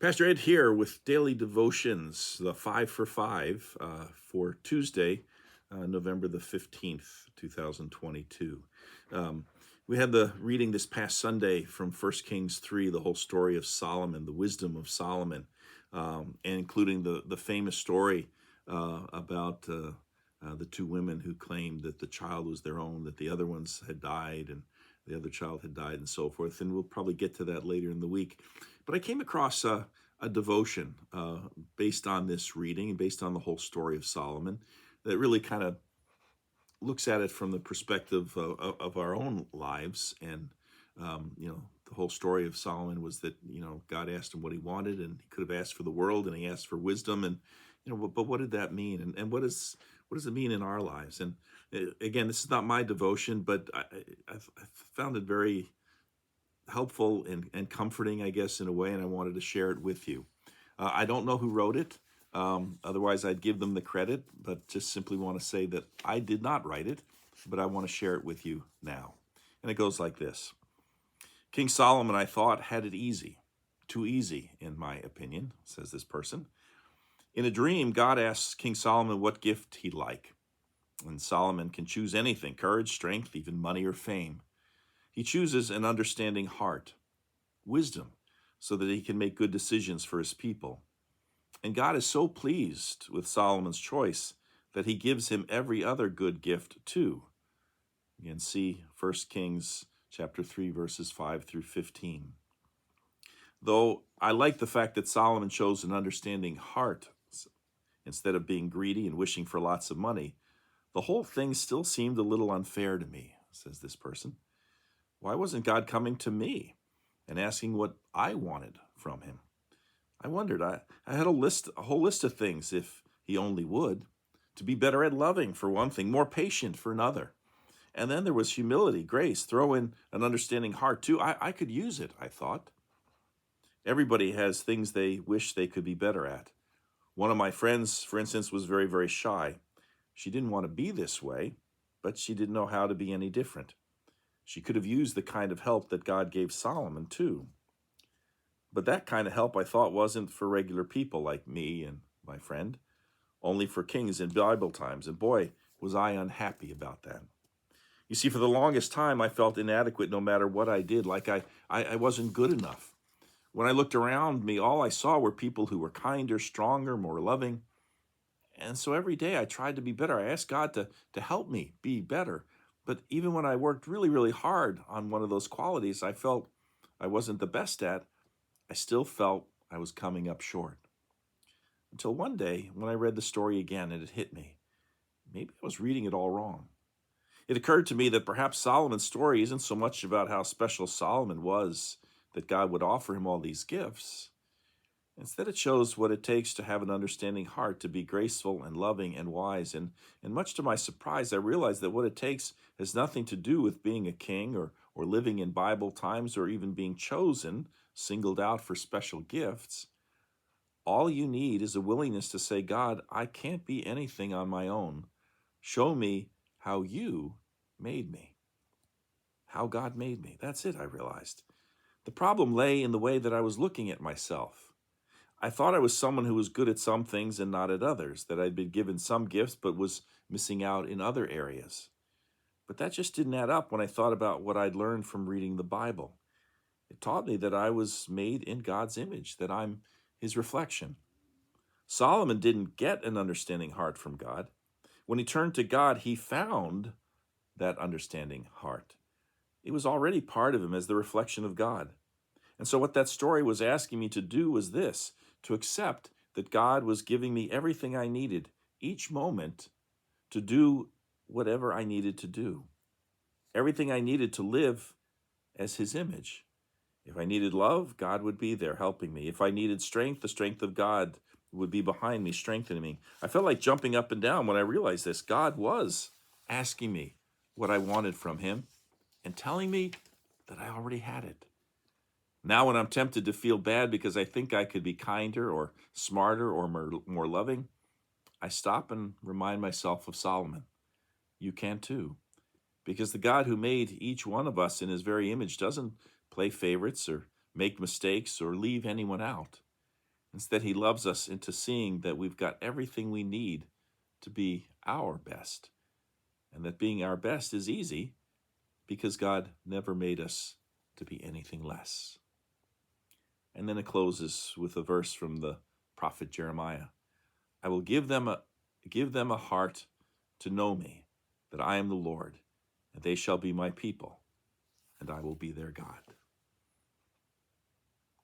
Pastor Ed here with Daily Devotions, the 5 for Tuesday, November the 15th, 2022. Um, we had the reading this past Sunday from 1 Kings 3, the whole story of Solomon, the wisdom of Solomon, and including the famous story about the two women who claimed that the child was their own, that the other ones had died, and the other child had died, and so forth. And we'll probably get to that later in the week. But I came across a devotion based on this reading and based on the whole story of Solomon that really kind of looks at it from the perspective of our own lives. And, the whole story of Solomon was that, God asked him what he wanted, and he could have asked for the world, and he asked for wisdom. And, but what did that mean? And what does it mean in our lives? And again, this is not my devotion, but I've found it very helpful and comforting, I guess, in a way, and I wanted to share it with you. I don't know who wrote it. Otherwise, I'd give them the credit, but just simply want to say that I did not write it, but I want to share it with you now. And it goes like this. King Solomon, I thought, had it easy. Too easy, in my opinion, says this person. In a dream, God asks King Solomon what gift he'd like. And Solomon can choose anything: courage, strength, even money or fame. He chooses an understanding heart, wisdom, so that he can make good decisions for his people. And God is so pleased with Solomon's choice that he gives him every other good gift too. You can see 1 Kings chapter 3, verses 5 through 15. Though I like the fact that Solomon chose an understanding heart instead of being greedy and wishing for lots of money, the whole thing still seemed a little unfair to me, says this person. Why wasn't God coming to me and asking what I wanted from him? I wondered. I had a whole list of things if he only would. To be better at loving, for one thing, more patient for another. And then there was humility, grace, throw in an understanding heart too. I could use it, I thought. Everybody has things they wish they could be better at. One of my friends, for instance, was very, very shy. She didn't want to be this way, but she didn't know how to be any different. She could have used the kind of help that God gave Solomon too. But that kind of help, I thought, wasn't for regular people like me and my friend, only for kings in Bible times. And boy, was I unhappy about that. You see, for the longest time, I felt inadequate no matter what I did, like I wasn't good enough. When I looked around me, all I saw were people who were kinder, stronger, more loving. And so every day I tried to be better. I asked God to help me be better. But even when I worked really, really hard on one of those qualities I felt I wasn't the best at, I still felt I was coming up short. Until one day, when I read the story again, and it hit me. Maybe I was reading it all wrong. It occurred to me that perhaps Solomon's story isn't so much about how special Solomon was that God would offer him all these gifts. Instead, it shows what it takes to have an understanding heart, to be graceful and loving and wise. And much to my surprise, I realized that what it takes has nothing to do with being a king or living in Bible times or even being chosen, singled out for special gifts. All you need is a willingness to say, God, I can't be anything on my own. Show me how you made me. How God made me. That's it, I realized. The problem lay in the way that I was looking at myself. I thought I was someone who was good at some things and not at others, that I'd been given some gifts but was missing out in other areas. But that just didn't add up when I thought about what I'd learned from reading the Bible. It taught me that I was made in God's image, that I'm his reflection. Solomon didn't get an understanding heart from God. When he turned to God, he found that understanding heart. It was already part of him as the reflection of God. And so what that story was asking me to do was this: to accept that God was giving me everything I needed each moment to do whatever I needed to do. Everything I needed to live as his image. If I needed love, God would be there helping me. If I needed strength, the strength of God would be behind me, strengthening me. I felt like jumping up and down when I realized this. God was asking me what I wanted from him and telling me that I already had it. Now when I'm tempted to feel bad because I think I could be kinder or smarter or more loving, I stop and remind myself of Solomon. You can too. Because the God who made each one of us in his very image doesn't play favorites or make mistakes or leave anyone out. Instead, he loves us into seeing that we've got everything we need to be our best, and that being our best is easy because God never made us to be anything less. And then it closes with a verse from the prophet Jeremiah. I will give them a heart to know me, that I am the Lord, and they shall be my people, and I will be their God.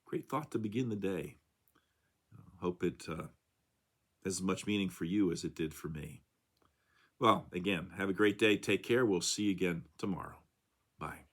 Great thought to begin the day. Hope it has as much meaning for you as it did for me. Well, again, have a great day. Take care. We'll see you again tomorrow. Bye.